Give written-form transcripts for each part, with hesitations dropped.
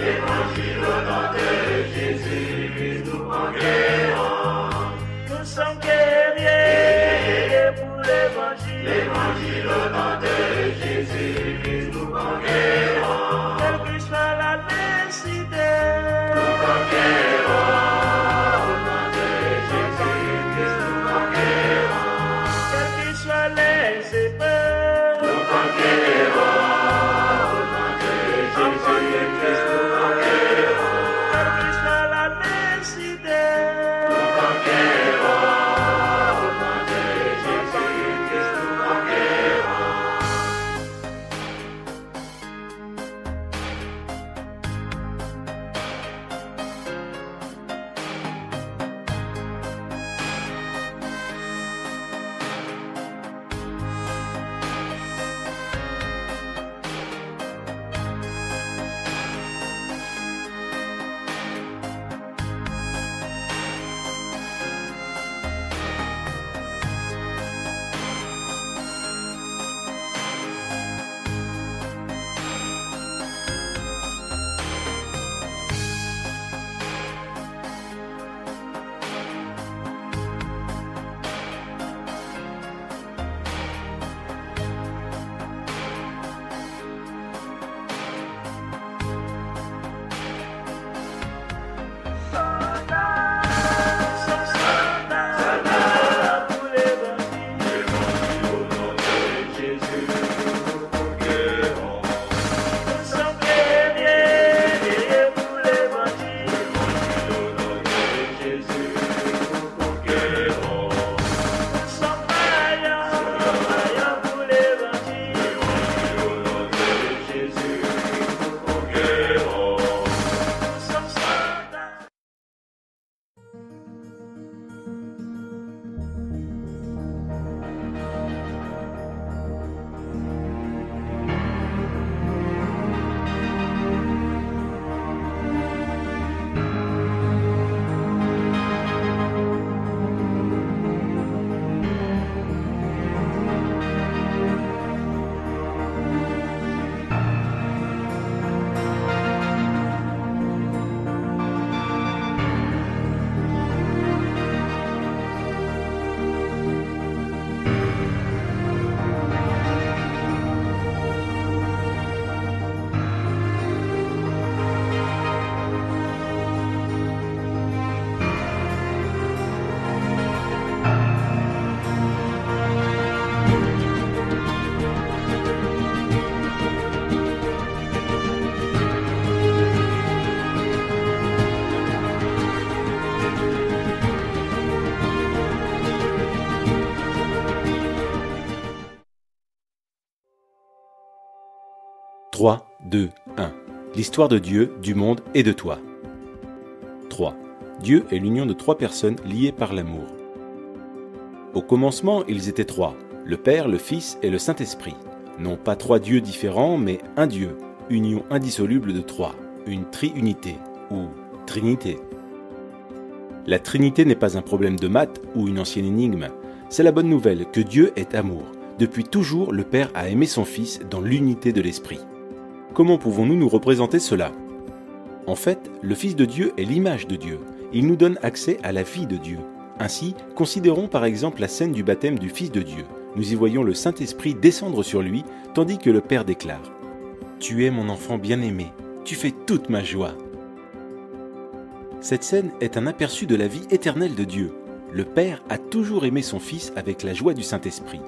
Évangile au nom de Jésus, nous conquérons. Nous sommes guerriers pour l'évangile. Évangile au nom de Jésus, nous conquérons. Quelle que soit la nécessité, Nous conquérons. Au nom de Jésus, nous conquérons. quelles que soient les épreuves, Nous conquérons. Au nom de Jésus, nous conquérons. quelle que soit la nécessité, Nous conquérons. Au nom de Jésus, nous conquérons. soldats pour l'évangile. Évangile au nom de Jésus, nous conquérons. Nous sommes guerriers pour l'évangile. Évangile au nom de Jésus, nous conquérons. Nous sommes vaillants pour l'évangile. Évangile au nom de Jésus, nous conquérons. Nous sommes soldats. Trois, deux, un. L'histoire de Dieu, du monde et de toi. 3. Dieu est l'union de trois personnes liées par l'amour. Au commencement, ils étaient trois, le Père, le Fils et le Saint-Esprit. Non pas trois dieux différents, mais un Dieu, union indissoluble de trois, une triunité, ou Trinité. La Trinité n'est pas un problème de maths ou une ancienne énigme. C'est la bonne nouvelle que Dieu est amour. Depuis toujours, le Père a aimé son Fils dans l'unité de l'Esprit. Comment pouvons-nous nous représenter cela ? En fait, le Fils de Dieu est l'image de Dieu. Il nous donne accès à la vie de Dieu. Ainsi, considérons par exemple la scène du baptême du Fils de Dieu. Nous y voyons le Saint-Esprit descendre sur lui, tandis que le Père déclare « Tu es mon enfant bien-aimé, tu fais toute ma joie ». Cette scène est un aperçu de la vie éternelle de Dieu. Le Père a toujours aimé son Fils avec la joie du Saint-Esprit.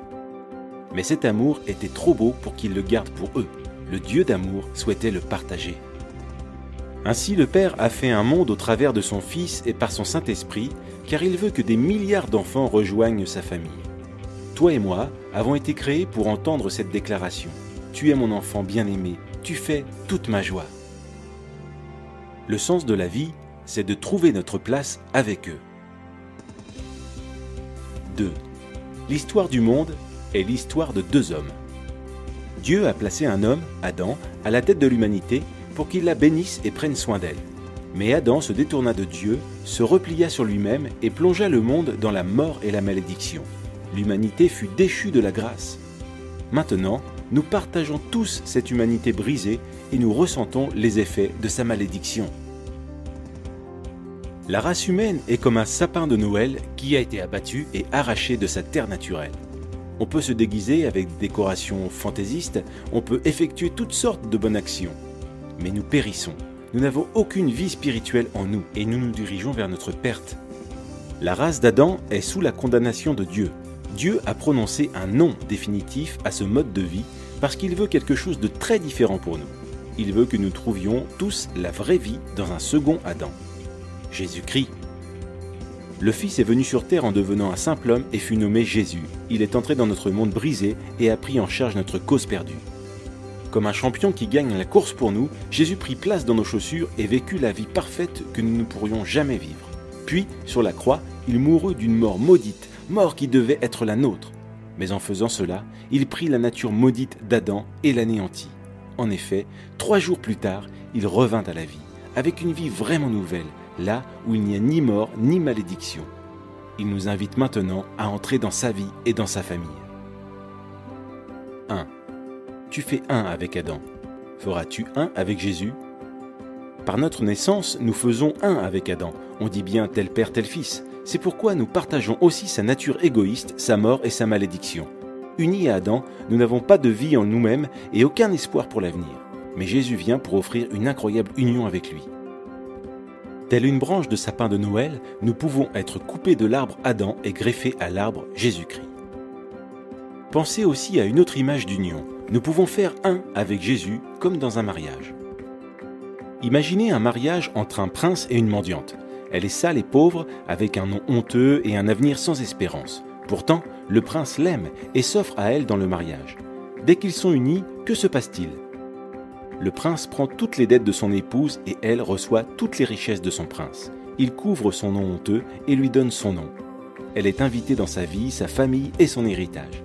Mais cet amour était trop beau pour qu'il le garde pour eux. Le Dieu d'amour souhaitait le partager. Ainsi le Père a fait un monde au travers de son Fils et par son Saint-Esprit, car il veut que des milliards d'enfants rejoignent sa famille. Toi et moi avons été créés pour entendre cette déclaration. Tu es mon enfant bien-aimé, tu fais toute ma joie. Le sens de la vie, c'est de trouver notre place avec eux. 2. L'histoire du monde est l'histoire de deux hommes. Dieu a placé un homme, Adam, à la tête de l'humanité pour qu'il la bénisse et prenne soin d'elle. Mais Adam se détourna de Dieu, se replia sur lui-même et plongea le monde dans la mort et la malédiction. L'humanité fut déchue de la grâce. Maintenant, nous partageons tous cette humanité brisée et nous ressentons les effets de sa malédiction. La race humaine est comme un sapin de Noël qui a été abattu et arraché de sa terre naturelle. On peut se déguiser avec des décorations fantaisistes, on peut effectuer toutes sortes de bonnes actions. Mais nous périssons, nous n'avons aucune vie spirituelle en nous et nous nous dirigeons vers notre perte. La race d'Adam est sous la condamnation de Dieu. Dieu a prononcé un non définitif à ce mode de vie parce qu'il veut quelque chose de très différent pour nous. Il veut que nous trouvions tous la vraie vie dans un second Adam. Jésus-Christ. Le Fils est venu sur terre en devenant un simple homme et fut nommé Jésus. Il est entré dans notre monde brisé et a pris en charge notre cause perdue. Comme un champion qui gagne la course pour nous, Jésus prit place dans nos chaussures et vécut la vie parfaite que nous ne pourrions jamais vivre. Puis, sur la croix, il mourut d'une mort maudite, mort qui devait être la nôtre. Mais en faisant cela, il prit la nature maudite d'Adam et l'anéantit. En effet, 3 jours plus tard, il revint à la vie, avec une vie vraiment nouvelle, là où il n'y a ni mort ni malédiction. Il nous invite maintenant à entrer dans sa vie et dans sa famille. 1. Tu fais un avec Adam. Feras-tu un avec Jésus ? Par notre naissance, nous faisons un avec Adam. On dit bien tel père, tel fils. C'est pourquoi nous partageons aussi sa nature égoïste, sa mort et sa malédiction. Unis à Adam, nous n'avons pas de vie en nous-mêmes et aucun espoir pour l'avenir. Mais Jésus vient pour offrir une incroyable union avec lui. Telle une branche de sapin de Noël, nous pouvons être coupés de l'arbre Adam et greffés à l'arbre Jésus-Christ. Pensez aussi à une autre image d'union. Nous pouvons faire un avec Jésus comme dans un mariage. Imaginez un mariage entre un prince et une mendiante. Elle est sale et pauvre, avec un nom honteux et un avenir sans espérance. Pourtant, le prince l'aime et s'offre à elle dans le mariage. Dès qu'ils sont unis, que se passe-t-il ? Le prince prend toutes les dettes de son épouse et elle reçoit toutes les richesses de son prince. Il couvre son nom honteux et lui donne son nom. Elle est invitée dans sa vie, sa famille et son héritage.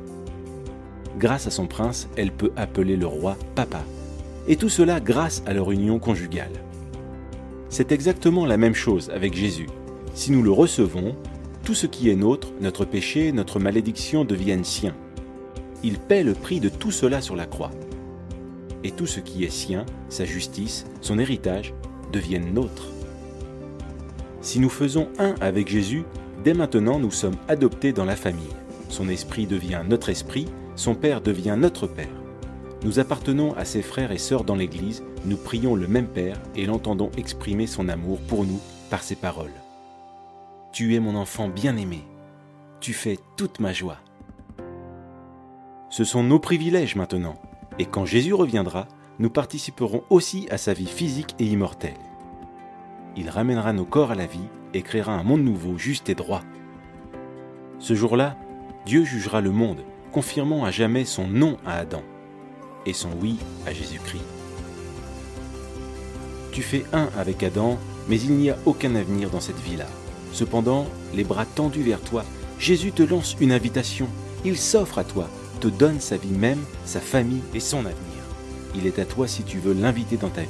Grâce à son prince, elle peut appeler le roi papa. Et tout cela grâce à leur union conjugale. C'est exactement la même chose avec Jésus. Si nous le recevons, tout ce qui est nôtre, notre péché, notre malédiction deviennent siens. Il paie le prix de tout cela sur la croix. Et tout ce qui est sien, sa justice, son héritage, deviennent nôtres. Si nous faisons un avec Jésus, dès maintenant nous sommes adoptés dans la famille. Son esprit devient notre esprit, son Père devient notre Père. Nous appartenons à ses frères et sœurs dans l'Église, nous prions le même Père et l'entendons exprimer son amour pour nous par ses paroles. Tu es mon enfant bien-aimé, tu fais toute ma joie. Ce sont nos privilèges maintenant, et quand Jésus reviendra, nous participerons aussi à sa vie physique et immortelle. Il ramènera nos corps à la vie et créera un monde nouveau, juste et droit. Ce jour-là, Dieu jugera le monde, confirmant à jamais son non à Adam et son oui à Jésus-Christ. Tu fais un avec Adam, mais il n'y a aucun avenir dans cette vie-là. Cependant, les bras tendus vers toi, Jésus te lance une invitation. Il s'offre à toi, te donne sa vie même, sa famille et son avenir. Il est à toi si tu veux l'inviter dans ta vie.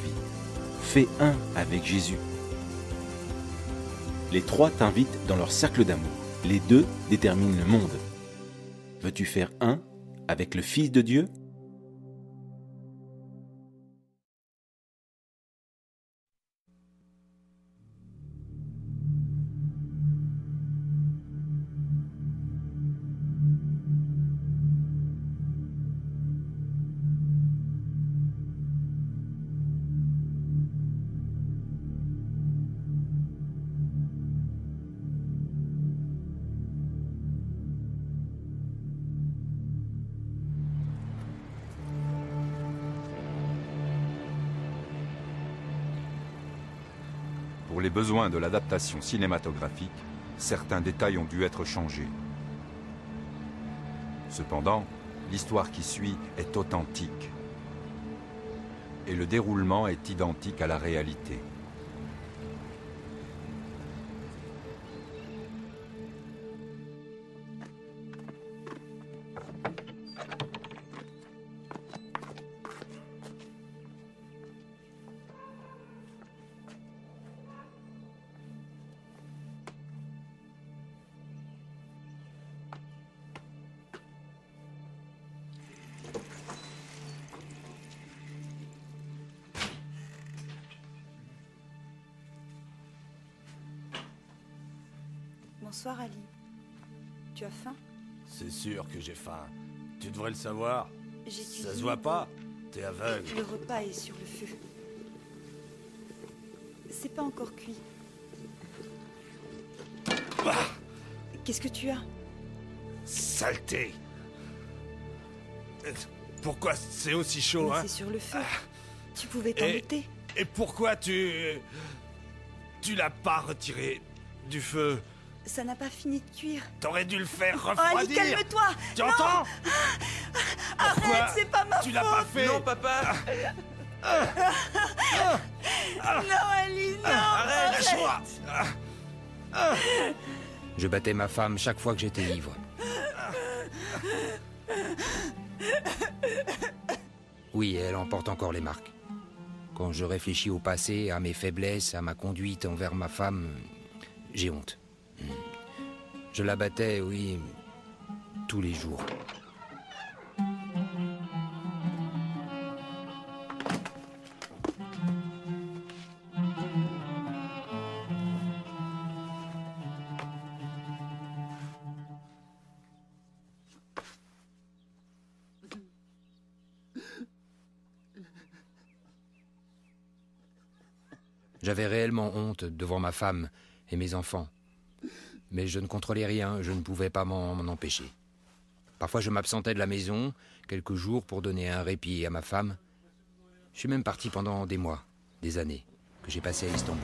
Fais un avec Jésus. Les 3 t'invitent dans leur cercle d'amour. Les 2 déterminent le monde. Veux-tu faire un avec le Fils de Dieu ? Pour les besoins de l'adaptation cinématographique, certains détails ont dû être changés. Cependant, l'histoire qui suit est authentique et le déroulement est identique à la réalité. Bonsoir, Ali. Tu as faim? C'est sûr que j'ai faim. Tu devrais le savoir. J'ai Ça cuisiné se voit pas. T'es aveugle. Le repas est sur le feu. C'est pas encore cuit. Qu'est-ce que tu as? Saleté. Pourquoi c'est aussi chaud, Mais hein? c'est sur le feu. Tu pouvais t'en douter. Et pourquoi tu l'as pas retiré du feu? Ça n'a pas fini de cuire. T'aurais dû le faire Oh, Ali, refroidir. calme-toi! Tu entends? Pourquoi Arrête, c'est pas ma tu l'as pas fait? Non, papa. Non, Ali, non! Arrête, lâche-moi. Je battais ma femme chaque fois que j'étais ivre. Oui, elle en porte encore les marques. Quand je réfléchis au passé, à mes faiblesses, à ma conduite envers ma femme, j'ai honte. Je la battais, oui, tous les jours. J'avais réellement honte devant ma femme et mes enfants. Mais je ne contrôlais rien, je ne pouvais pas m'en empêcher. Parfois je m'absentais de la maison, quelques jours pour donner un répit à ma femme. Je suis même parti pendant des mois, des années, que j'ai passé à Istanbul.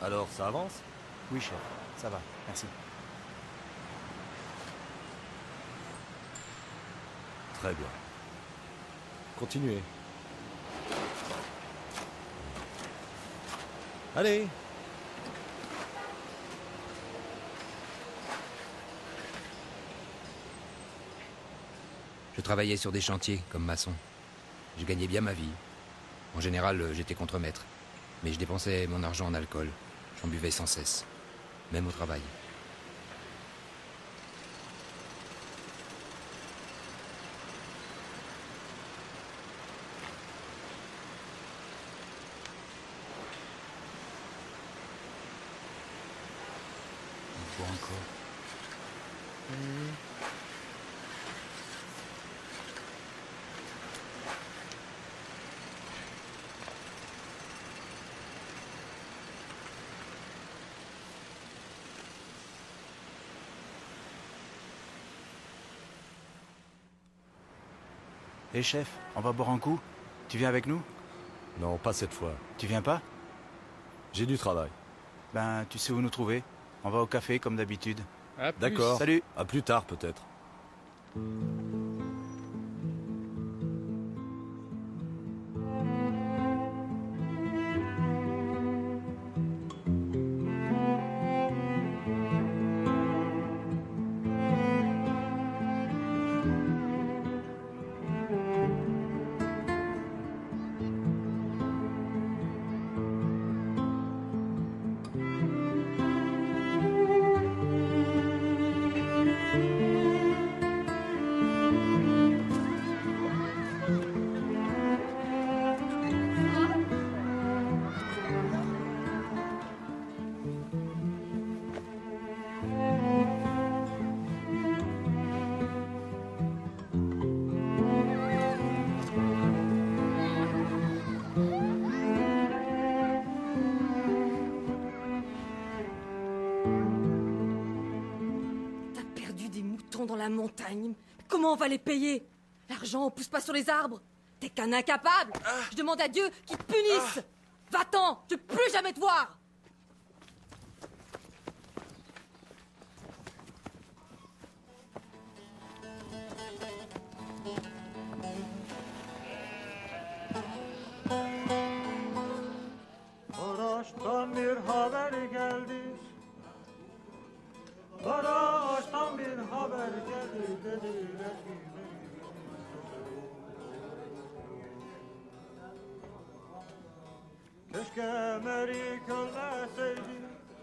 Alors, ça avance? Oui, chef, ça va, merci. Très bien. Continuez. Allez. Je travaillais sur des chantiers comme maçon. Je gagnais bien ma vie. En général, j'étais contremaître. Mais je dépensais mon argent en alcool. J'en buvais sans cesse, même au travail. On boit encore. Hé chef, on va boire un coup? Tu viens avec nous? Non, pas cette fois. Tu viens pas? J'ai du travail. Ben, tu sais où nous trouver. On va au café comme d'habitude. D'accord. Salut. À plus tard, peut-être. Dans la montagne. Comment on va les payer? L'argent, on pousse pas sur les arbres. T'es qu'un incapable. Je demande à Dieu qu'il te punisse. Va-t'en, je veux plus jamais te voir.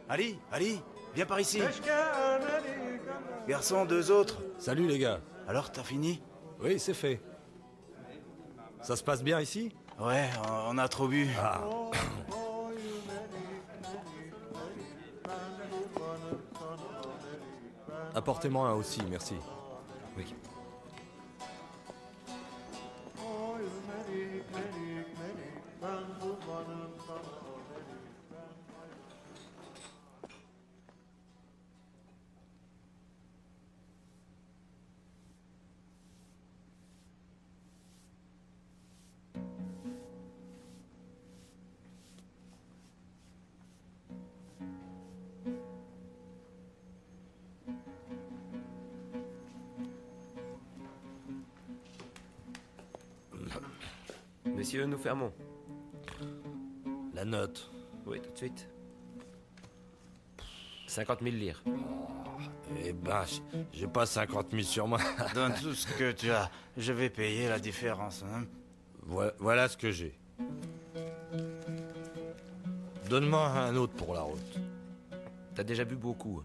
Ali, viens par ici. Garçon, 2 autres. Salut les gars. Alors, t'as fini? Oui, c'est fait. Ça se passe bien ici? Ouais, on a trop bu. Ah. Apportez-moi un aussi, merci. Oui. Messieurs, nous fermons. La note. Oui, tout de suite. 50 000 lire. Eh ben, j'ai pas 50 000 sur moi. Donne tout ce que tu as. Je vais payer la différence. Hein. Voilà ce que j'ai. Donne-moi un autre pour la route. T'as déjà bu beaucoup.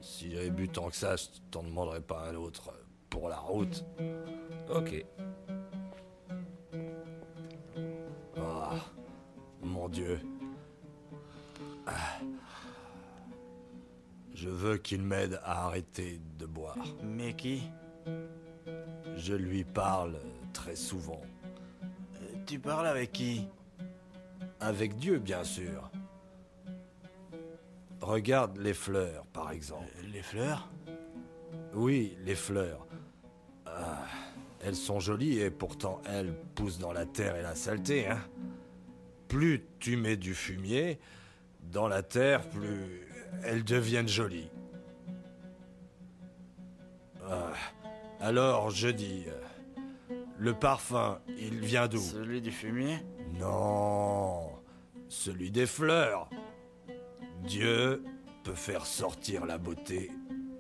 Si j'avais bu tant que ça, je t'en demanderais pas un autre pour la route. Ok. Ah, mon Dieu. Je veux qu'il m'aide à arrêter de boire. Mais qui? Je lui parle très souvent. Tu parles avec qui? Avec Dieu, bien sûr. Regarde les fleurs, par exemple. Les fleurs? Oui, les fleurs. Elles sont jolies et pourtant elles poussent dans la terre et la saleté, hein. Plus tu mets du fumier dans la terre, plus elles deviennent jolies. Alors je dis, le parfum, il vient d'où? Celui du fumier? Non, celui des fleurs. Dieu peut faire sortir la beauté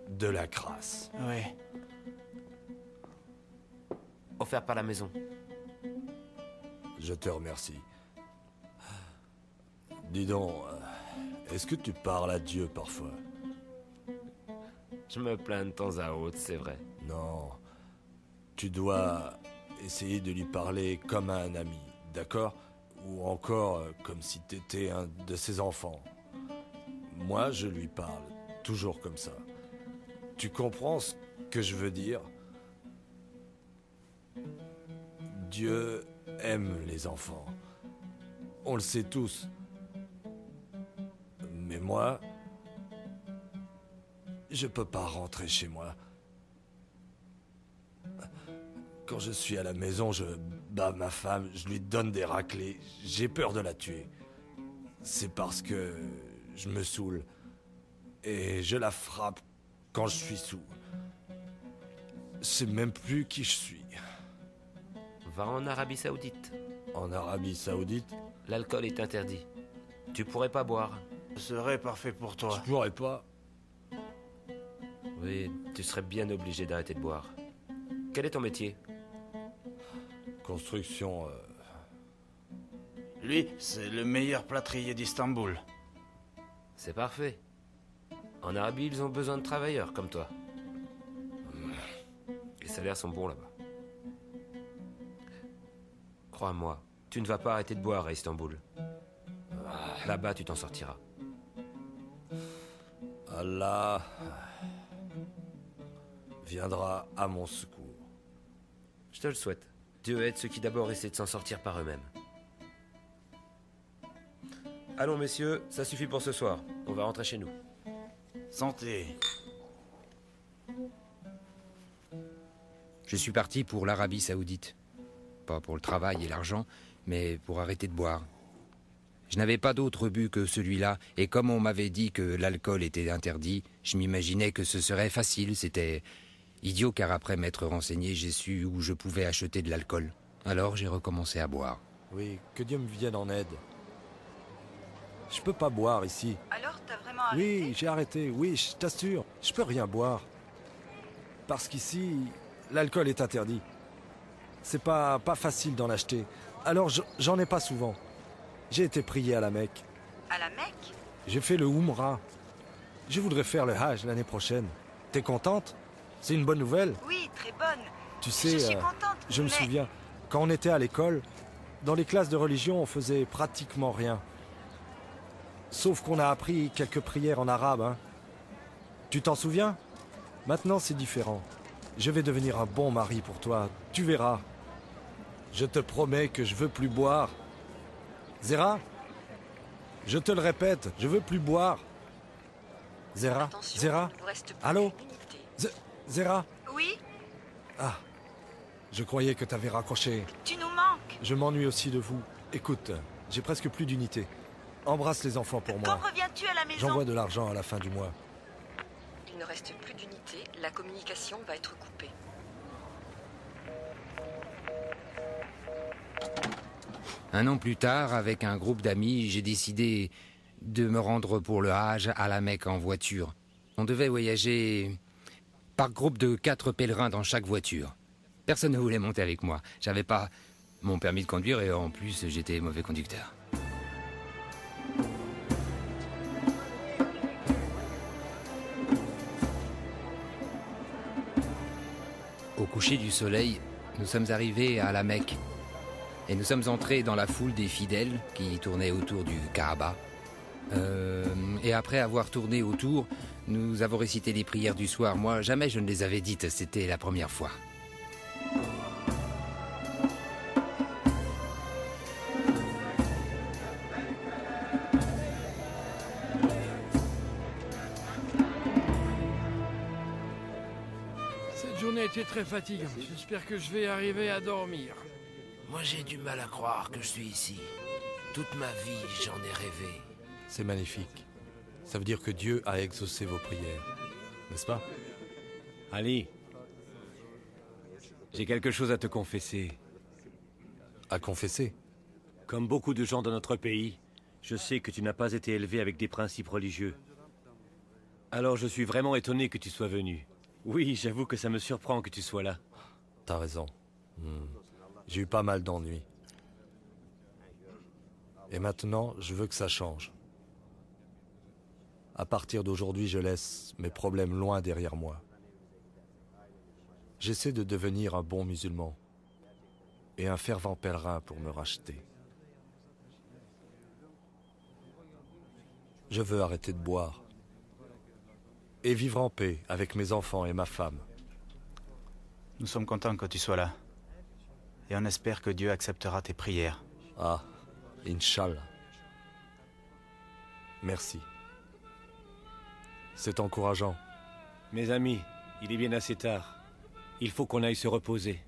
de la crasse. Oui. Offert par la maison. Je te remercie. Dis donc, est-ce que tu parles à Dieu parfois? Je me plains de temps à autre, c'est vrai. Non. Tu dois essayer de lui parler comme à un ami, d'accord? Ou encore comme si t'étais un de ses enfants. Moi, je lui parle toujours comme ça. Tu comprends ce que je veux dire? Dieu aime les enfants. On le sait tous. Mais moi, je peux pas rentrer chez moi. Quand je suis à la maison, je bats ma femme, je lui donne des raclées. J'ai peur de la tuer. C'est parce que je me saoule. Et je la frappe quand je suis sous. Je sais même plus qui je suis. Va en Arabie Saoudite. En Arabie Saoudite? L'alcool est interdit. Tu pourrais pas boire. Ce serait parfait pour toi. Je pourrais pas. Oui, tu serais bien obligé d'arrêter de boire. Quel est ton métier? Construction. Lui, c'est le meilleur plâtrier d'Istanbul. C'est parfait. En Arabie, ils ont besoin de travailleurs comme toi. Les salaires sont bons là-bas. Crois-moi, tu ne vas pas arrêter de boire à Istanbul. Là-bas, tu t'en sortiras. Allah viendra à mon secours. Je te le souhaite. Dieu aide ceux qui d'abord essaient de s'en sortir par eux-mêmes. Allons, messieurs, ça suffit pour ce soir. On va rentrer chez nous. Santé. Je suis parti pour l'Arabie Saoudite. Pas pour le travail et l'argent, mais pour arrêter de boire. Je n'avais pas d'autre but que celui-là, et comme on m'avait dit que l'alcool était interdit, je m'imaginais que ce serait facile. C'était idiot car après m'être renseigné, j'ai su où je pouvais acheter de l'alcool. Alors j'ai recommencé à boire. Oui, que Dieu me vienne en aide. Je peux pas boire ici. Alors, t'as vraiment arrêté? Oui, j'ai arrêté, oui, je t'assure. Je peux rien boire. Parce qu'ici, l'alcool est interdit. C'est pas facile d'en acheter. Alors j'en ai pas souvent. J'ai été prié à la Mecque. À la Mecque? J'ai fait le Oumra. Je voudrais faire le Hajj l'année prochaine. T'es contente? C'est une bonne nouvelle? Oui, très bonne. Tu sais, Je suis contente. je me souviens, quand on était à l'école, dans les classes de religion, on faisait pratiquement rien. Sauf qu'on a appris quelques prières en arabe, hein. Tu t'en souviens? Maintenant, c'est différent. Je vais devenir un bon mari pour toi, tu verras. Je te promets que je veux plus boire. Zéra? Je te le répète, je veux plus boire. Zéra? Attention, Zéra? il vous reste plus Allô? qu'une unité. Zéra? Oui, Ah, je croyais que t'avais raccroché. tu nous manques. Je m'ennuie aussi de vous. Écoute, j'ai presque plus d'unité. Embrasse les enfants pour Quand moi. reviens-tu à la maison? J'envoie de l'argent à la fin du mois. Il ne reste plus d'unité, la communication va être coupée. Un an plus tard, avec un groupe d'amis, j'ai décidé de me rendre pour le Hajj à la Mecque en voiture. On devait voyager par groupe de 4 pèlerins dans chaque voiture. Personne ne voulait monter avec moi. J'avais pas mon permis de conduire et en plus j'étais mauvais conducteur. Au coucher du soleil, nous sommes arrivés à la Mecque. Et nous sommes entrés dans la foule des fidèles qui tournaient autour du Kaaba. Et après avoir tourné autour, nous avons récité les prières du soir. Moi, jamais je ne les avais dites, c'était la première fois. Cette journée a été très fatigante. J'espère que je vais arriver à dormir. Moi, j'ai du mal à croire que je suis ici. Toute ma vie, j'en ai rêvé. C'est magnifique. Ça veut dire que Dieu a exaucé vos prières, n'est-ce pas? Ali, j'ai quelque chose à te confesser. À confesser? Comme beaucoup de gens dans notre pays, je sais que tu n'as pas été élevé avec des principes religieux. Alors je suis vraiment étonné que tu sois venu. Oui, j'avoue que ça me surprend que tu sois là. T'as raison. J'ai eu pas mal d'ennuis. Et maintenant, je veux que ça change. À partir d'aujourd'hui, je laisse mes problèmes loin derrière moi. J'essaie de devenir un bon musulman et un fervent pèlerin pour me racheter. Je veux arrêter de boire et vivre en paix avec mes enfants et ma femme. Nous sommes contents que tu sois là. Et on espère que Dieu acceptera tes prières. Ah, Inch'Allah. Merci. C'est encourageant. Mes amis, il est bien assez tard. Il faut qu'on aille se reposer.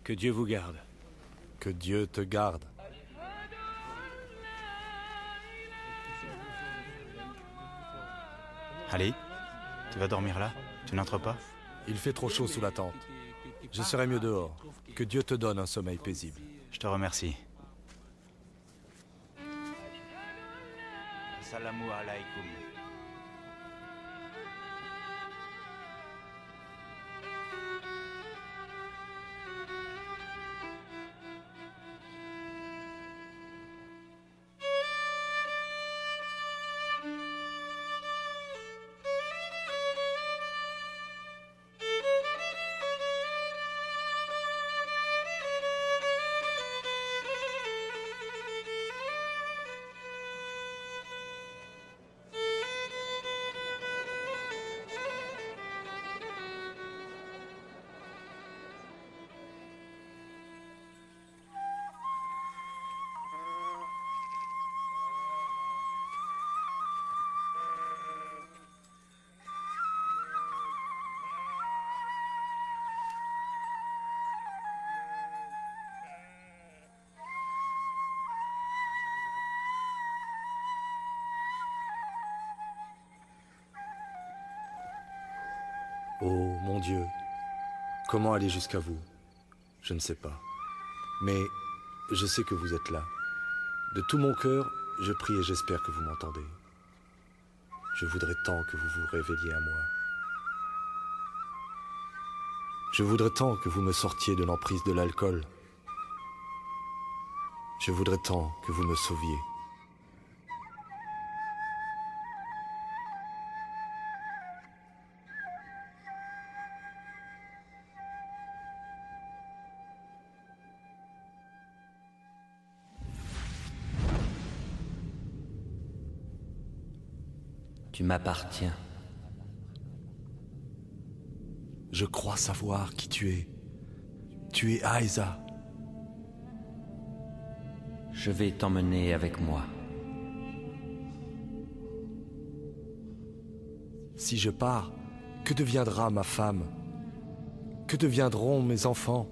Que Dieu vous garde. Que Dieu te garde. Ali, tu vas dormir là? Tu n'entres pas? Il fait trop chaud sous la tente. Je serai mieux dehors. Que Dieu te donne un sommeil paisible. Je te remercie. Assalamu alaikum. Oh mon Dieu, comment aller jusqu'à vous? Je ne sais pas. Mais je sais que vous êtes là. De tout mon cœur, je prie et j'espère que vous m'entendez. Je voudrais tant que vous vous révéliez à moi. Je voudrais tant que vous me sortiez de l'emprise de l'alcool. Je voudrais tant que vous me sauviez. Tu m'appartiens. Je crois savoir qui tu es. Tu es Aïza. Je vais t'emmener avec moi. Si je pars, que deviendra ma femme? Que deviendront mes enfants?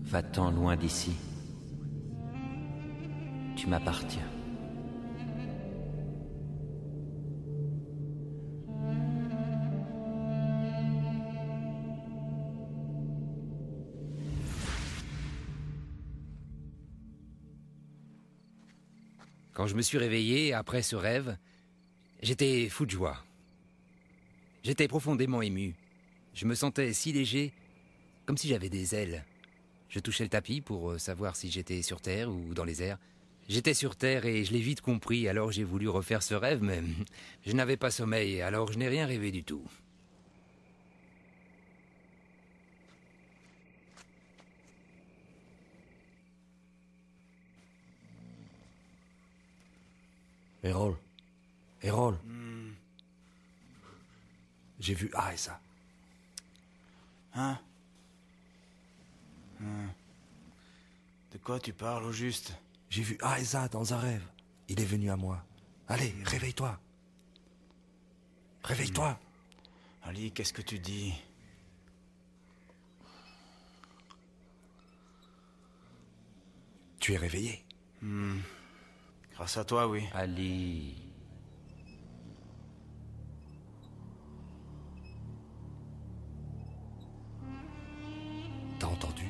Va-t'en loin d'ici. Tu m'appartiens. Quand je me suis réveillé après ce rêve, j'étais fou de joie. J'étais profondément ému. Je me sentais si léger, comme si j'avais des ailes. Je touchais le tapis pour savoir si j'étais sur Terre ou dans les airs. J'étais sur Terre et je l'ai vite compris, alors j'ai voulu refaire ce rêve, mais je n'avais pas sommeil, alors je n'ai rien rêvé du tout. Errol. J'ai vu Aïza. Hein? De quoi tu parles au juste? J'ai vu Aïza dans un rêve. Il est venu à moi. Allez, réveille-toi. Réveille-toi. Ali, qu'est-ce que tu dis? Tu es réveillé. Grâce à toi, oui. Ali. T'as entendu?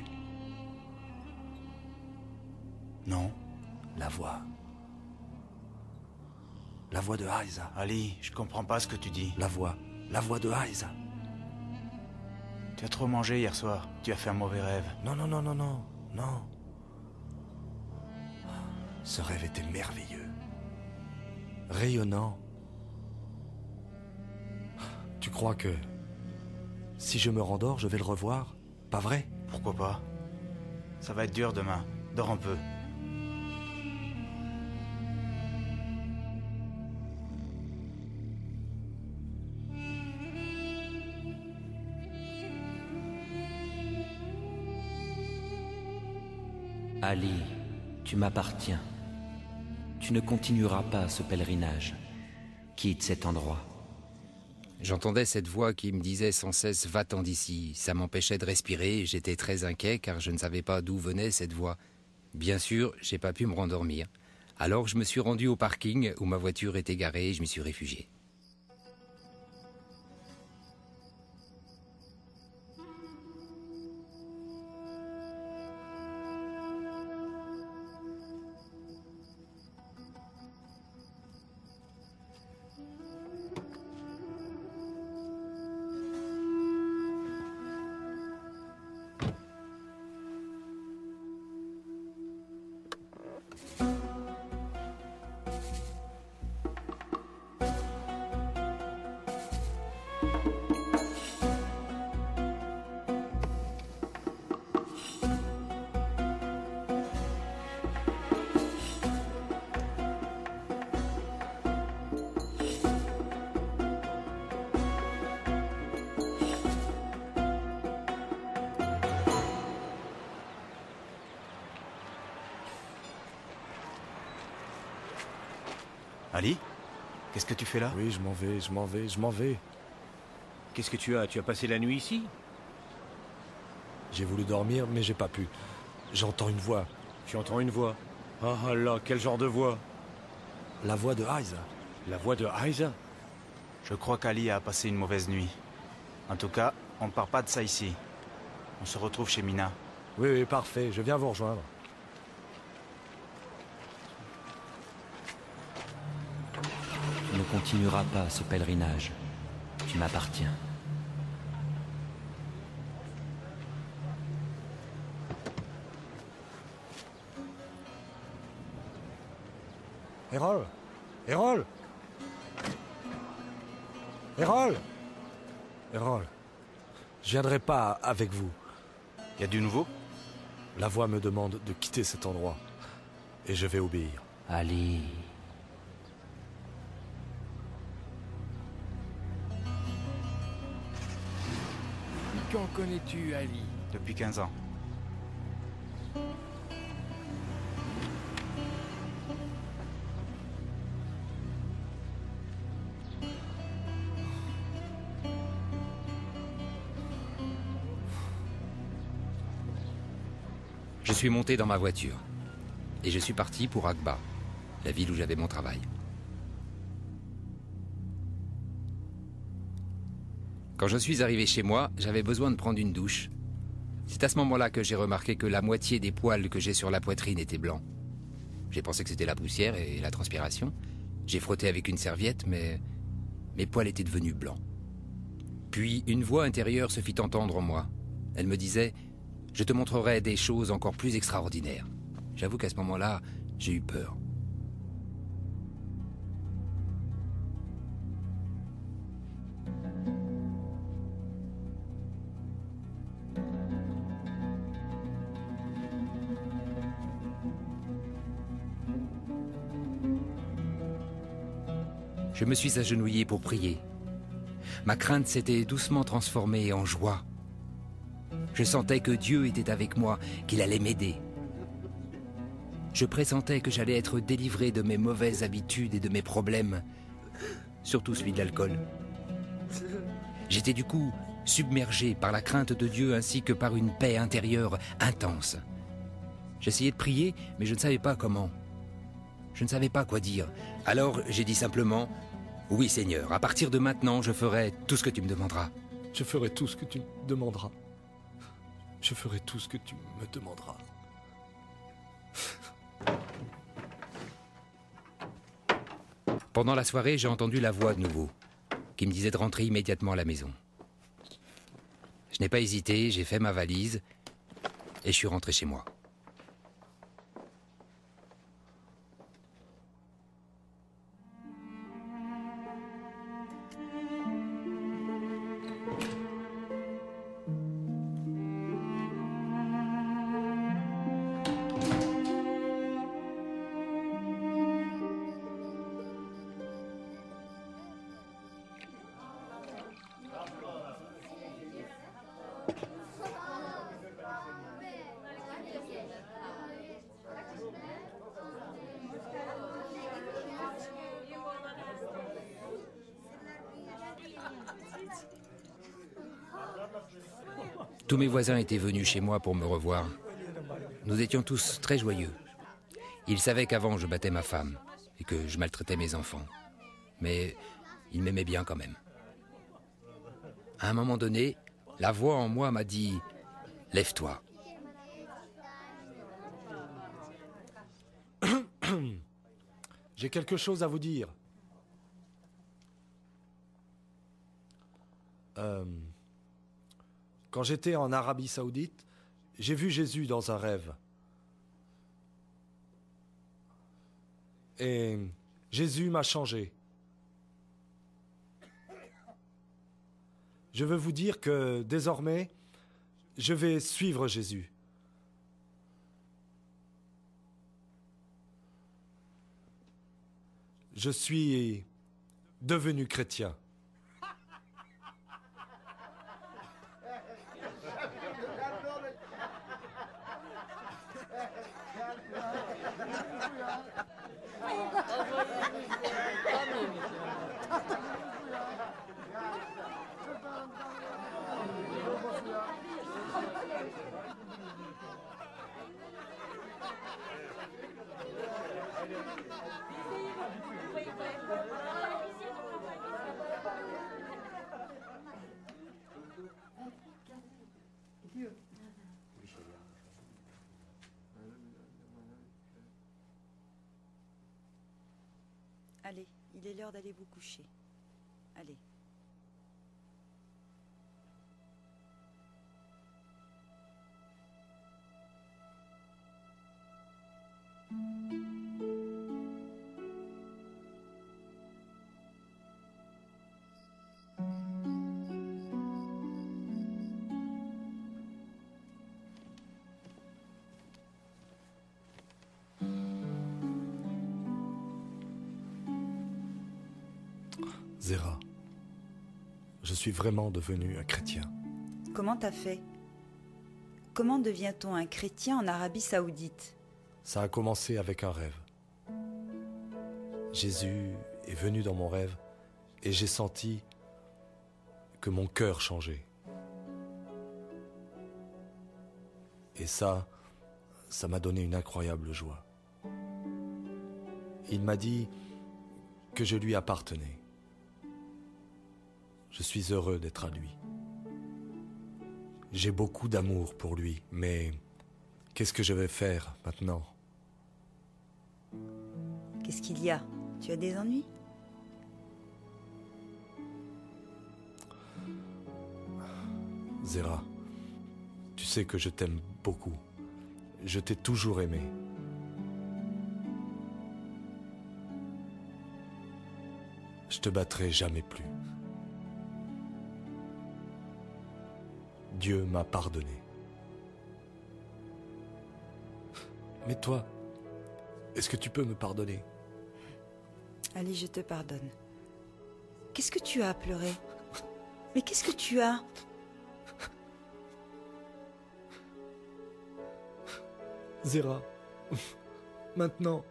Non. La voix. La voix de Aïza. Ali, je comprends pas ce que tu dis. La voix de Aïza. Tu as trop mangé hier soir. Tu as fait un mauvais rêve. Non. Ce rêve était merveilleux. Rayonnant. Tu crois que si je me rendors, je vais le revoir? Pas vrai? Pourquoi pas? Ça va être dur demain. Dors un peu. Ali, tu m'appartiens. Tu ne continueras pas ce pèlerinage. Quitte cet endroit. J'entendais cette voix qui me disait sans cesse « Va-t'en d'ici ». Ça m'empêchait de respirer, j'étais très inquiet car je ne savais pas d'où venait cette voix. Bien sûr, j'ai pas pu me rendormir. Alors je me suis rendu au parking où ma voiture était garée et je m'y suis réfugié. Ali? Qu'est-ce que tu fais là? Oui, je m'en vais. Qu'est-ce que tu as? Tu as passé la nuit ici? J'ai voulu dormir, mais j'ai pas pu. J'entends une voix. Tu entends une voix? Ah là, quel genre de voix? La voix de Aïza. La voix de Aïza? Je crois qu'Ali a passé une mauvaise nuit. En tout cas, on ne part pas de ça ici. On se retrouve chez Mina. Oui, parfait. Je viens vous rejoindre. continueras pas ce pèlerinage. Tu m'appartiens. Errol! Errol! Errol! Errol, je viendrai pas avec vous. Y a du nouveau? La voix me demande de quitter cet endroit. Et je vais obéir. Ali. Quand connais-tu Ali? Depuis 15 ans. Je suis monté dans ma voiture et je suis parti pour Aqba, la ville où j'avais mon travail. Quand je suis arrivé chez moi, j'avais besoin de prendre une douche. C'est à ce moment-là que j'ai remarqué que la moitié des poils que j'ai sur la poitrine étaient blancs. J'ai pensé que c'était la poussière et la transpiration. J'ai frotté avec une serviette, mais mes poils étaient devenus blancs. Puis une voix intérieure se fit entendre en moi. Elle me disait: je te montrerai des choses encore plus extraordinaires. J'avoue qu'à ce moment-là, j'ai eu peur. Je me suis agenouillé pour prier. Ma crainte s'était doucement transformée en joie. Je sentais que Dieu était avec moi, qu'il allait m'aider. Je pressentais que j'allais être délivré de mes mauvaises habitudes et de mes problèmes, surtout celui de l'alcool. J'étais du coup submergé par la crainte de Dieu ainsi que par une paix intérieure intense. J'essayais de prier, mais je ne savais pas comment. Je ne savais pas quoi dire. Alors j'ai dit simplement: oui Seigneur, à partir de maintenant, je ferai tout ce que tu me demanderas. Je ferai tout ce que tu me demanderas. Je ferai tout ce que tu me demanderas. Pendant la soirée, j'ai entendu la voix de nouveau, qui me disait de rentrer immédiatement à la maison. Je n'ai pas hésité, j'ai fait ma valise et je suis rentré chez moi. Tous mes voisins étaient venus chez moi pour me revoir. Nous étions tous très joyeux. Ils savaient qu'avant je battais ma femme et que je maltraitais mes enfants. Mais ils m'aimaient bien quand même. À un moment donné, la voix en moi m'a dit: lève-toi. J'ai quelque chose à vous dire. Quand j'étais en Arabie Saoudite, j'ai vu Jésus dans un rêve. Et Jésus m'a changé. Je veux vous dire que désormais, je vais suivre Jésus. Je suis devenu chrétien. Allez, il est l'heure d'aller vous coucher. Allez. Zéra, je suis vraiment devenu un chrétien. Comment t'as fait? Comment devient-on un chrétien en Arabie Saoudite? Ça a commencé avec un rêve. Jésus est venu dans mon rêve et j'ai senti que mon cœur changeait. Et ça m'a donné une incroyable joie. Il m'a dit que je lui appartenais. Je suis heureux d'être à lui. J'ai beaucoup d'amour pour lui, mais qu'est-ce que je vais faire maintenant? Qu'est-ce qu'il y a? Tu as des ennuis? Zéra, tu sais que je t'aime beaucoup. Je t'ai toujours aimé. Je te battrai jamais plus. Dieu m'a pardonné. Mais toi, est-ce que tu peux me pardonner? Allez, je te pardonne. Qu'est-ce que tu as à pleurer? Mais qu'est-ce que tu as? Zéra, maintenant,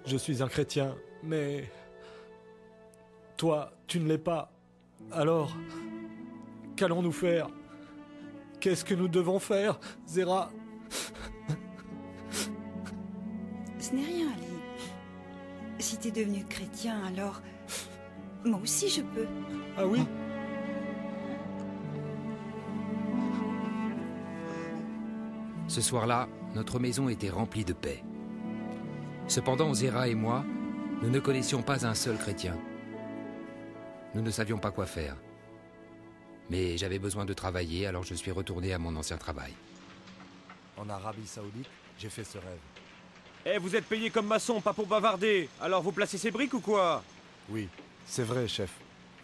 je suis un chrétien, mais toi, tu ne l'es pas. Alors, qu'allons-nous faire? Qu'est-ce que nous devons faire, Zéra? Ce n'est rien, Ali. Si t'es devenu chrétien, alors... Moi aussi, je peux. Ah oui? Ce soir-là, notre maison était remplie de paix. Cependant, Zéra et moi, nous ne connaissions pas un seul chrétien. Nous ne savions pas quoi faire. Mais j'avais besoin de travailler, alors je suis retourné à mon ancien travail. En Arabie Saoudite, j'ai fait ce rêve. Eh, vous êtes payé comme maçon, pas pour bavarder. Alors vous placez ces briques ou quoi? Oui, c'est vrai, chef.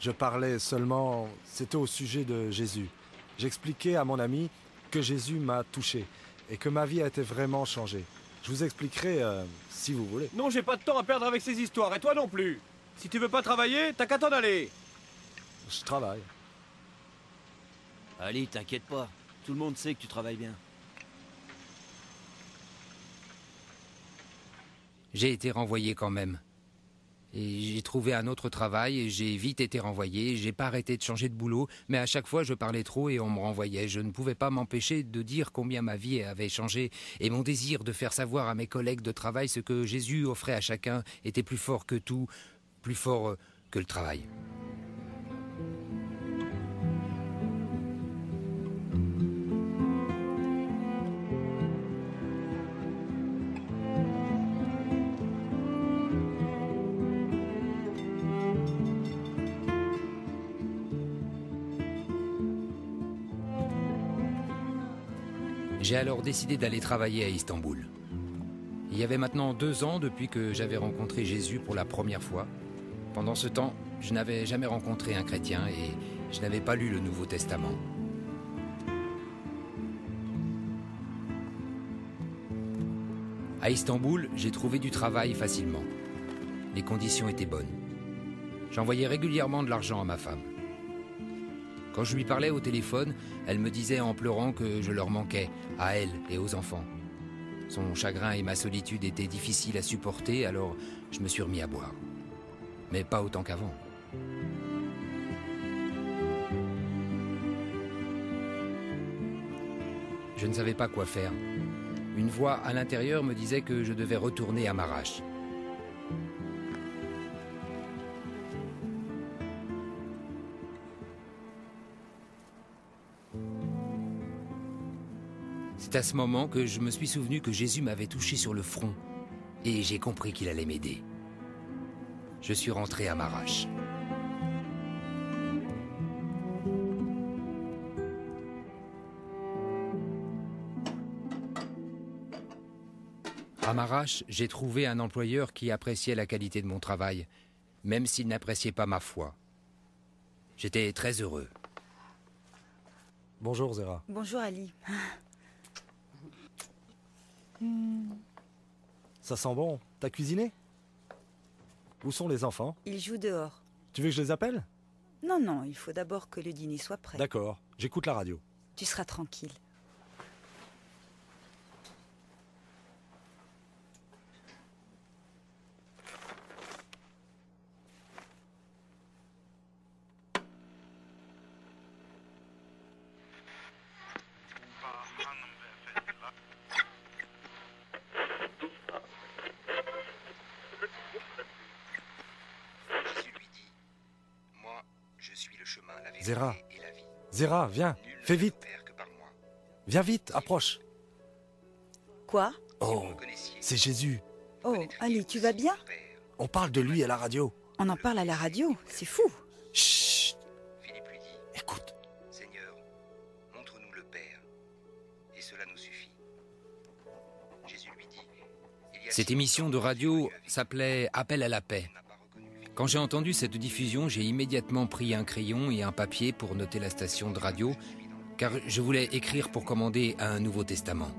Je parlais seulement... C'était au sujet de Jésus. J'expliquais à mon ami que Jésus m'a touché et que ma vie a été vraiment changée. Je vous expliquerai si vous voulez. Non, j'ai pas de temps à perdre avec ces histoires, et toi non plus. Si tu veux pas travailler, t'as qu'à t'en aller. Je travaille. Ali, t'inquiète pas. Tout le monde sait que tu travailles bien. J'ai été renvoyé quand même. Et j'ai trouvé un autre travail et j'ai vite été renvoyé. J'ai pas arrêté de changer de boulot, mais à chaque fois je parlais trop et on me renvoyait. Je ne pouvais pas m'empêcher de dire combien ma vie avait changé et mon désir de faire savoir à mes collègues de travail ce que Jésus offrait à chacun était plus fort que tout, plus fort que le travail. J'ai alors décidé d'aller travailler à Istanbul. Il y avait maintenant 2 ans depuis que j'avais rencontré Jésus pour la première fois. Pendant ce temps, je n'avais jamais rencontré un chrétien et je n'avais pas lu le Nouveau Testament. À Istanbul, j'ai trouvé du travail facilement. Les conditions étaient bonnes. J'envoyais régulièrement de l'argent à ma femme. Quand je lui parlais au téléphone, elle me disait en pleurant que je leur manquais, à elle et aux enfants. Son chagrin et ma solitude étaient difficiles à supporter, alors je me suis remis à boire. Mais pas autant qu'avant. Je ne savais pas quoi faire. Une voix à l'intérieur me disait que je devais retourner à Maraş. C'est à ce moment que je me suis souvenu que Jésus m'avait touché sur le front et j'ai compris qu'il allait m'aider. Je suis rentré à Marache. À Marache, j'ai trouvé un employeur qui appréciait la qualité de mon travail, même s'il n'appréciait pas ma foi. J'étais très heureux. Bonjour Zéra. Bonjour Ali. Ça sent bon. T'as cuisiné? Où sont les enfants? Ils jouent dehors. Tu veux que je les appelle? Non, non, il faut d'abord que le dîner soit prêt. D'accord, j'écoute la radio. Tu seras tranquille. Zéra, Zéra, viens, fais vite. Viens vite, approche. Quoi? Oh, c'est Jésus. Oh, Ali, tu vas bien? On parle de lui à la radio. On en parle à la radio, c'est fou. Chut. Philippe lui dit, écoute. Seigneur, montre-nous le Père, et cela nous suffit. Jésus lui dit, Cette émission de radio s'appelait Appel à la paix. Quand j'ai entendu cette diffusion, j'ai immédiatement pris un crayon et un papier pour noter la station de radio, car je voulais écrire pour commander un Nouveau Testament.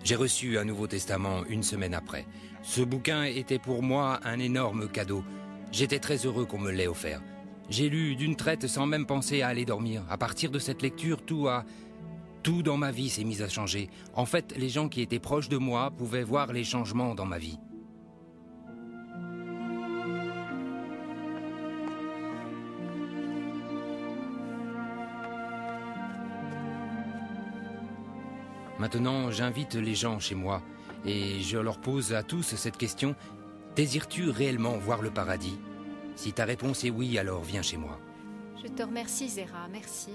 J'ai reçu un Nouveau Testament une semaine après. Ce bouquin était pour moi un énorme cadeau. J'étais très heureux qu'on me l'ait offert. J'ai lu d'une traite sans même penser à aller dormir. À partir de cette lecture, tout dans ma vie s'est mis à changer. En fait, les gens qui étaient proches de moi pouvaient voir les changements dans ma vie. Maintenant, j'invite les gens chez moi et je leur pose à tous cette question. Désires-tu réellement voir le paradis? Si ta réponse est oui, alors viens chez moi. Je te remercie, Zéra, merci.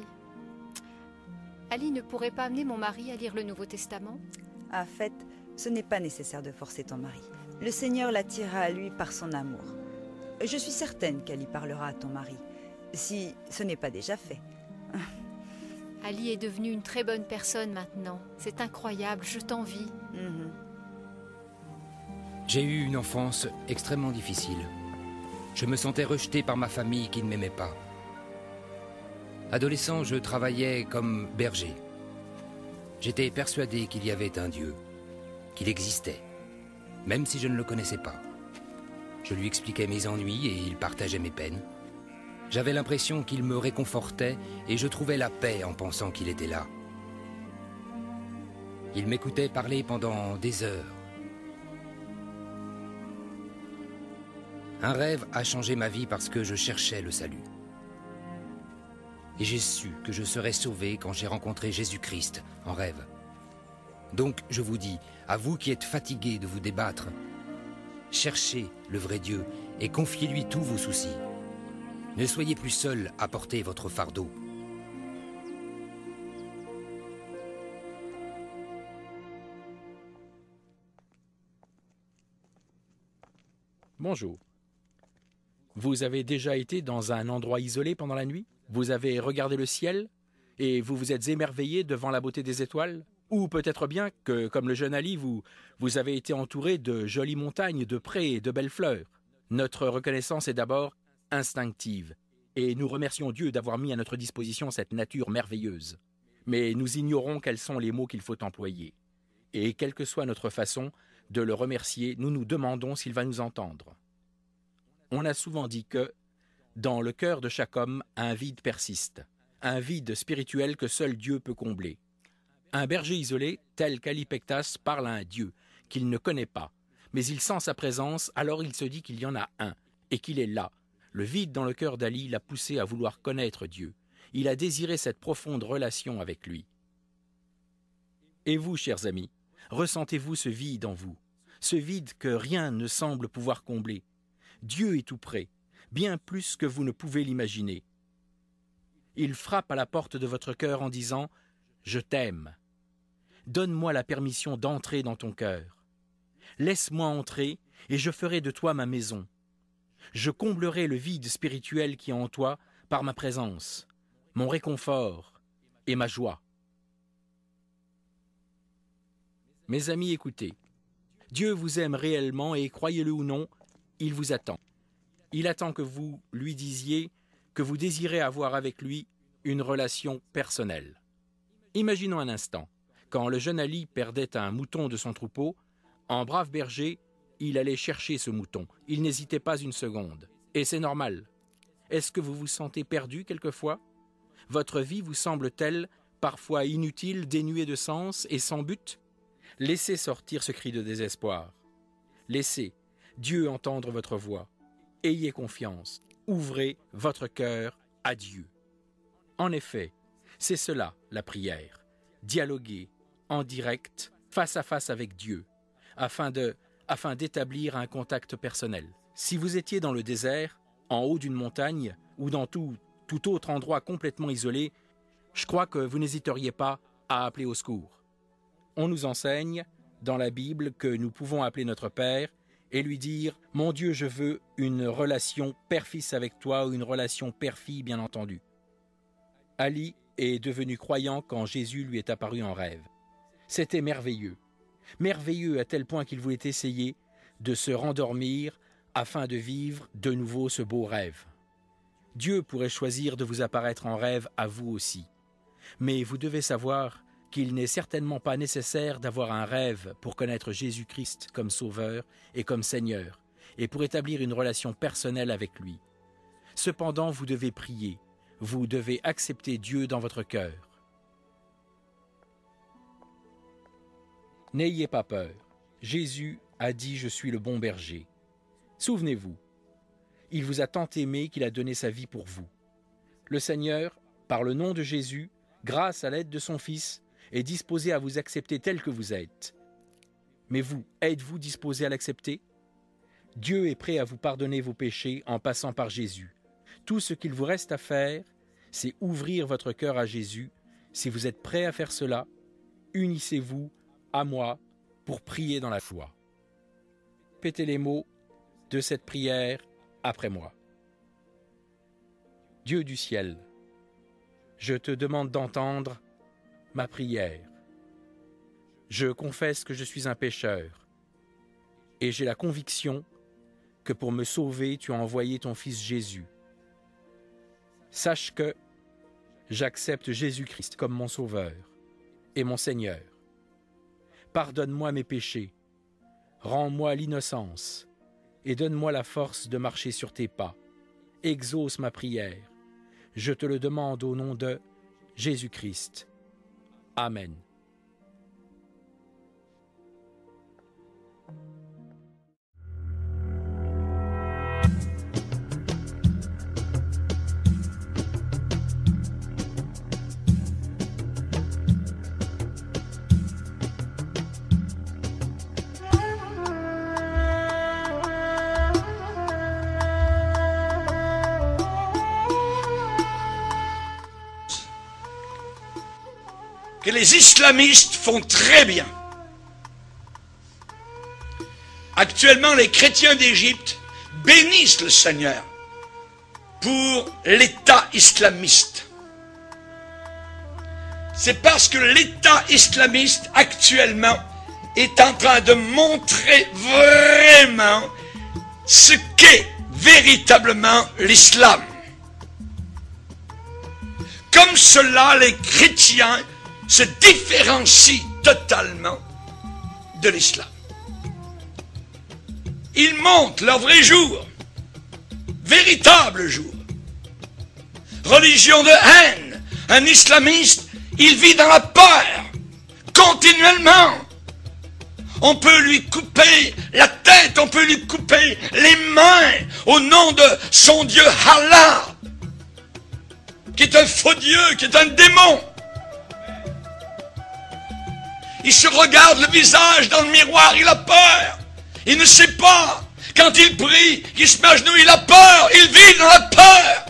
Ali ne pourrait pas amener mon mari à lire le Nouveau Testament? En fait, ce n'est pas nécessaire de forcer ton mari. Le Seigneur l'attirera à lui par son amour. Je suis certaine qu'Ali parlera à ton mari, si ce n'est pas déjà fait. Ali est devenu une très bonne personne maintenant. C'est incroyable, je t'envie. J'ai eu une enfance extrêmement difficile. Je me sentais rejeté par ma famille qui ne m'aimait pas. Adolescent, je travaillais comme berger. J'étais persuadé qu'il y avait un Dieu, qu'il existait, même si je ne le connaissais pas. Je lui expliquais mes ennuis et il partageait mes peines. J'avais l'impression qu'il me réconfortait et je trouvais la paix en pensant qu'il était là. Il m'écoutait parler pendant des heures. Un rêve a changé ma vie parce que je cherchais le salut. Et j'ai su que je serais sauvé quand j'ai rencontré Jésus-Christ en rêve. Donc je vous dis, à vous qui êtes fatigués de vous débattre, cherchez le vrai Dieu et confiez-lui tous vos soucis. Ne soyez plus seuls à porter votre fardeau. Bonjour. Vous avez déjà été dans un endroit isolé pendant la nuit? Vous avez regardé le ciel et vous vous êtes émerveillé devant la beauté des étoiles? Ou peut-être bien que, comme le jeune Ali, vous avez été entouré de jolies montagnes, de prés et de belles fleurs. Notre reconnaissance est d'abord instinctive, et nous remercions Dieu d'avoir mis à notre disposition cette nature merveilleuse. Mais nous ignorons quels sont les mots qu'il faut employer. Et quelle que soit notre façon de le remercier, nous nous demandons s'il va nous entendre. On a souvent dit que, dans le cœur de chaque homme, un vide persiste, un vide spirituel que seul Dieu peut combler. Un berger isolé, tel qu'Ali Pektas, parle à un Dieu qu'il ne connaît pas, mais il sent sa présence, alors il se dit qu'il y en a un, et qu'il est là. Le vide dans le cœur d'Ali l'a poussé à vouloir connaître Dieu. Il a désiré cette profonde relation avec lui. Et vous, chers amis, ressentez-vous ce vide en vous, ce vide que rien ne semble pouvoir combler? Dieu est tout près, bien plus que vous ne pouvez l'imaginer. Il frappe à la porte de votre cœur en disant « Je t'aime ». Donne-moi la permission d'entrer dans ton cœur. Laisse-moi entrer, et je ferai de toi ma maison. Je comblerai le vide spirituel qui est en toi par ma présence, mon réconfort et ma joie. Mes amis, écoutez. Dieu vous aime réellement et, croyez-le ou non, il vous attend. Il attend que vous lui disiez que vous désirez avoir avec lui une relation personnelle. Imaginons un instant, quand le jeune Ali perdait un mouton de son troupeau, en brave berger, il allait chercher ce mouton. Il n'hésitait pas une seconde. Et c'est normal. Est-ce que vous vous sentez perdu quelquefois? Votre vie vous semble-t-elle parfois inutile, dénuée de sens et sans but? Laissez sortir ce cri de désespoir. Laissez Dieu entendre votre voix. Ayez confiance. Ouvrez votre cœur à Dieu. En effet, c'est cela la prière. Dialoguer en direct, face à face avec Dieu, afin d'établir un contact personnel. Si vous étiez dans le désert, en haut d'une montagne ou dans tout autre endroit complètement isolé, je crois que vous n'hésiteriez pas à appeler au secours. On nous enseigne dans la Bible que nous pouvons appeler notre Père et lui dire « Mon Dieu, je veux une relation père-fils avec toi ou une relation père-fille, bien entendu. » Ali est devenu croyant quand Jésus lui est apparu en rêve. C'était merveilleux. Merveilleux à tel point qu'il voulait essayer de se rendormir afin de vivre de nouveau ce beau rêve. Dieu pourrait choisir de vous apparaître en rêve à vous aussi. Mais vous devez savoir qu'il n'est certainement pas nécessaire d'avoir un rêve pour connaître Jésus-Christ comme Sauveur et comme Seigneur, et pour établir une relation personnelle avec lui. Cependant, vous devez prier, vous devez accepter Dieu dans votre cœur. N'ayez pas peur. Jésus a dit « Je suis le bon berger ». Souvenez-vous, il vous a tant aimé qu'il a donné sa vie pour vous. Le Seigneur, par le nom de Jésus, grâce à l'aide de son Fils, est disposé à vous accepter tel que vous êtes. Mais vous, êtes-vous disposé à l'accepter? Dieu est prêt à vous pardonner vos péchés en passant par Jésus. Tout ce qu'il vous reste à faire, c'est ouvrir votre cœur à Jésus. Si vous êtes prêt à faire cela, unissez-vous à moi pour prier dans la foi. Répétez les mots de cette prière après moi. Dieu du ciel, je te demande d'entendre ma prière. Je confesse que je suis un pécheur et j'ai la conviction que pour me sauver, tu as envoyé ton Fils Jésus. Sache que j'accepte Jésus-Christ comme mon Sauveur et mon Seigneur. Pardonne-moi mes péchés, rends-moi l'innocence et donne-moi la force de marcher sur tes pas. Exauce ma prière. Je te le demande au nom de Jésus-Christ. Amen. Que les islamistes font très bien. Actuellement, les chrétiens d'Égypte bénissent le Seigneur pour l'État islamiste. C'est parce que l'État islamiste actuellement est en train de montrer vraiment ce qu'est véritablement l'islam. Comme cela, les chrétiens se différencient totalement de l'islam. Ils montrent leur vrai jour, véritable jour. Religion de haine, un islamiste, il vit dans la peur, continuellement. On peut lui couper la tête, on peut lui couper les mains au nom de son Dieu Allah, qui est un faux Dieu, qui est un démon. Il se regarde le visage dans le miroir, il a peur. Il ne sait pas. Quand il prie, qu'il se met à genoux, il a peur. Il vit dans la peur.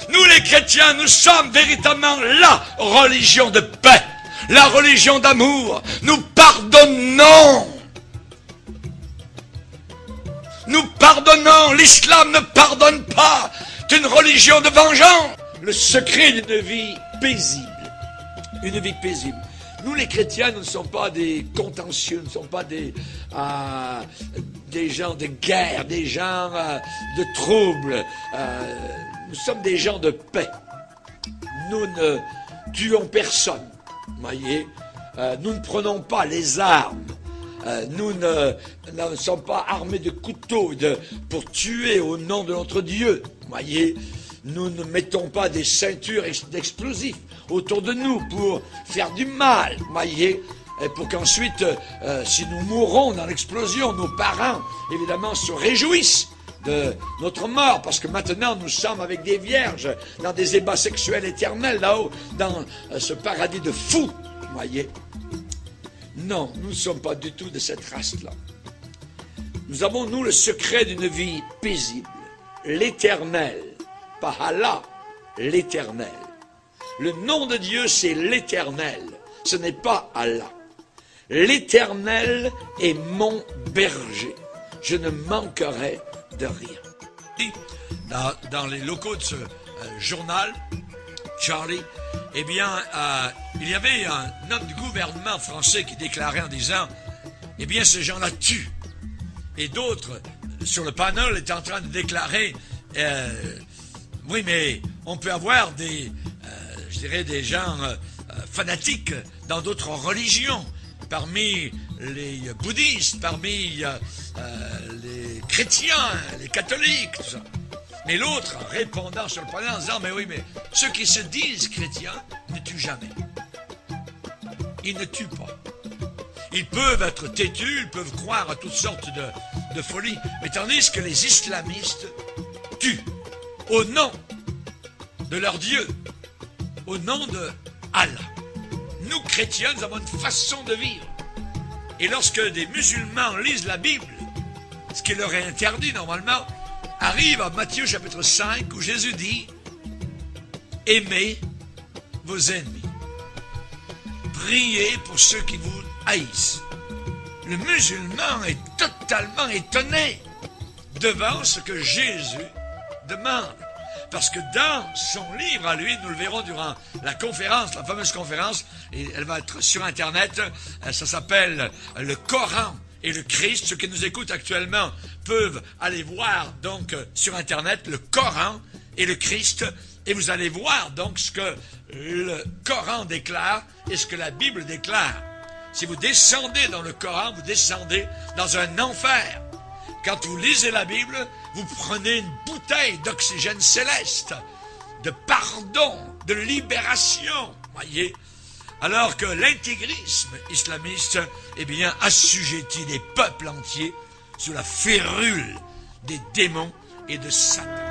Nous les chrétiens, nous sommes véritablement la religion de paix, la religion d'amour. Nous pardonnons. Nous pardonnons, l'islam ne pardonne pas. C'est une religion de vengeance. Le secret d'une vie paisible. Une vie paisible. Nous les chrétiens, nous ne sommes pas des contentieux, nous ne sommes pas des gens de guerre, des gens de troubles. Nous sommes des gens de paix. Nous ne tuons personne, voyez. Nous ne prenons pas les armes. Nous ne sommes pas armés de couteaux pour tuer au nom de notre Dieu, voyez. Nous ne mettons pas des ceintures d'explosifs autour de nous pour faire du mal, voyez. Et pour qu'ensuite, si nous mourons dans l'explosion, nos parents, évidemment, se réjouissent de notre mort, parce que maintenant nous sommes avec des vierges dans des ébats sexuels éternels là-haut, dans ce paradis de fous, voyez. Non, nous ne sommes pas du tout de cette race-là. Nous avons, nous, le secret d'une vie paisible, l'éternel, pas Allah, l'éternel. Le nom de Dieu, c'est l'éternel, ce n'est pas Allah. L'éternel est mon berger, je ne manquerai de rien. Dans les locaux de ce journal, Charlie, eh bien, il y avait un homme du gouvernement français qui déclarait en disant, eh bien, ces gens-là tuent. Et d'autres, sur le panel, étaient en train de déclarer, oui, mais on peut avoir des gens fanatiques dans d'autres religions, parmi les bouddhistes, parmi les chrétiens, les catholiques, tout ça. Mais l'autre, répondant sur le panel en disant, mais oui, mais ceux qui se disent chrétiens ne tuent jamais. Ils ne tuent pas. Ils peuvent être têtus, ils peuvent croire à toutes sortes de folies, mais tandis que les islamistes tuent au nom de leur Dieu, au nom de Allah. Nous, chrétiens, nous avons une façon de vivre. Et lorsque des musulmans lisent la Bible, ce qui leur est interdit normalement, arrive à Matthieu chapitre 5 où Jésus dit « Aimez vos ennemis. Priez pour ceux qui vous haïssent. » Le musulman est totalement étonné devant ce que Jésus demande. Parce que dans son livre à lui, nous le verrons durant la conférence, la fameuse conférence, et elle va être sur Internet, ça s'appelle le Coran et le Christ. Ceux qui nous écoutent actuellement peuvent aller voir donc sur Internet le Coran et le Christ, et vous allez voir donc ce que le Coran déclare et ce que la Bible déclare. Si vous descendez dans le Coran, vous descendez dans un enfer. Quand vous lisez la Bible, vous prenez une bouteille d'oxygène céleste, de pardon, de libération, voyez. Alors que l'intégrisme islamiste, eh bien, assujettit des peuples entiers sous la férule des démons et de Satan.